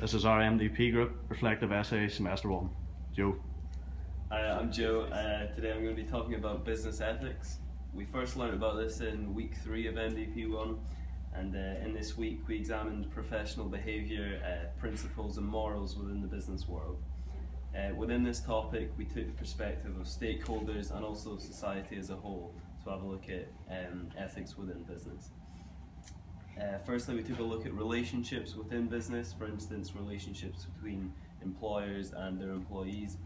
This is our MDP group, Reflective Essay, Semester 1. Joe. Hi, I'm Joe. Today I'm going to be talking about business ethics. We first learned about this in week 3 of MDP 1, and in this week we examined professional behaviour, principles and morals within the business world. Within this topic we took the perspective of stakeholders and also society as a whole to have a look at ethics within business. Firstly, we took a look at relationships within business, for instance relationships between employers and their employees,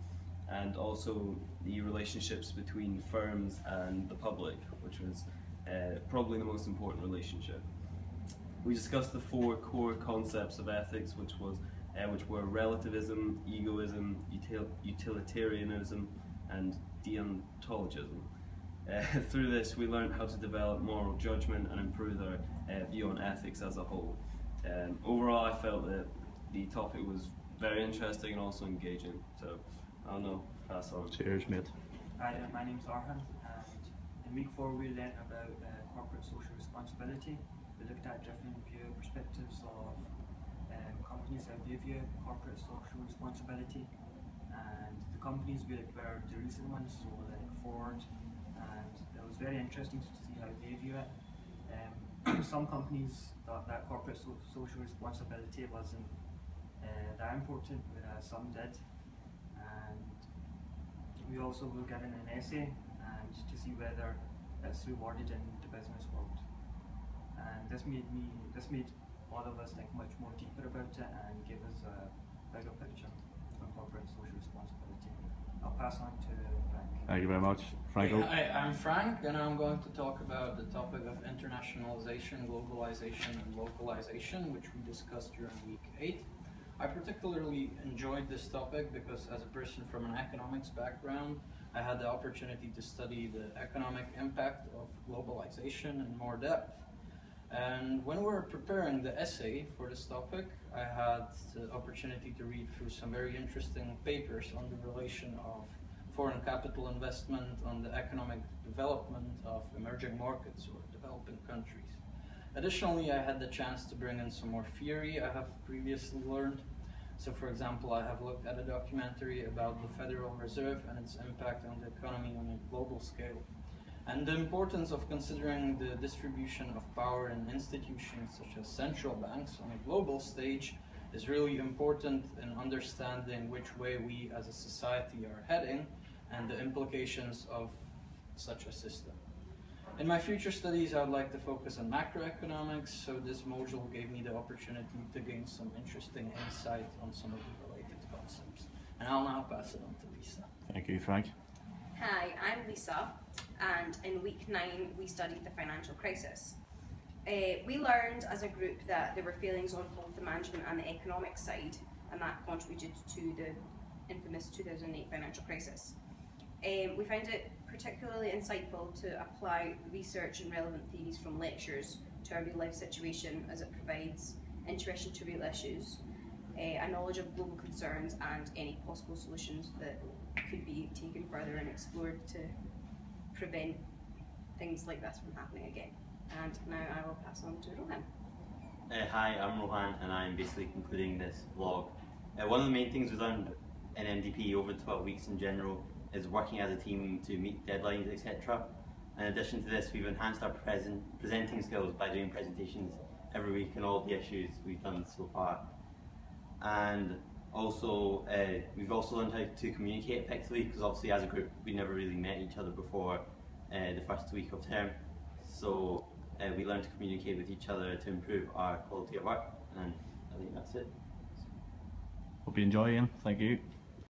and also the relationships between firms and the public, which was probably the most important relationship. We discussed the 4 core concepts of ethics, which were relativism, egoism, utilitarianism, and deontologism. Through this, we learned how to develop moral judgment and improve our view on ethics as a whole. Overall, I felt that the topic was very interesting and also engaging. So, I'll now pass on. Cheers, mate. Hi, my name's Arham, and in week 4 we learned about corporate social responsibility. We looked at different perspectives of companies that view corporate social responsibility, and the companies we looked were the recent ones, so like Ford, and it was very interesting to see how they view it. Some companies thought that corporate social responsibility wasn't that important, whereas some did. And we also were given an essay and to see whether it's rewarded in the business world. And this made all of us think much more deeper about it and give us a bigger picture of corporate social responsibility. I'll pass on to Frank. Thank you very much. Franco. Hi, I'm Frank, and I'm going to talk about the topic of internationalization, globalization, and localization, which we discussed during week 8. I particularly enjoyed this topic because as a person from an economics background, I had the opportunity to study the economic impact of globalization in more depth. And when we were preparing the essay for this topic, I had the opportunity to read through some very interesting papers on the relation of foreign capital investment on the economic development of emerging markets or developing countries. Additionally, I had the chance to bring in some more theory I have previously learned. So for example, I have looked at a documentary about the Federal Reserve and its impact on the economy on a global scale, and the importance of considering the distribution of power in institutions such as central banks on a global stage is really important in understanding which way we as a society are heading and the implications of such a system. In my future studies, I would like to focus on macroeconomics, so this module gave me the opportunity to gain some interesting insight on some of the related concepts. And I'll now pass it on to Lisa. Thank you, Frank. Hi, I'm Lisa, and in week 9 we studied the financial crisis. We learned as a group that there were failings on both the management and the economic side, and that contributed to the infamous 2008 financial crisis. We found it particularly insightful to apply research and relevant theories from lectures to our real life situation, as it provides intuition to real issues, a knowledge of global concerns and any possible solutions that could be taken further and explored to prevent things like this from happening again. And now I will pass on to Rohan. Hi, I'm Rohan, and I'm basically concluding this vlog. One of the main things we learned in MDP over 12 weeks in general is working as a team to meet deadlines, etc. In addition to this, we've enhanced our presenting skills by doing presentations every week on all the issues we've done so far. And also, we've also learned how to communicate effectively, because obviously as a group we never really met each other before the first week of term. So we learned to communicate with each other to improve our quality of work, and I think that's it. Hope you enjoy, Ian. Thank you.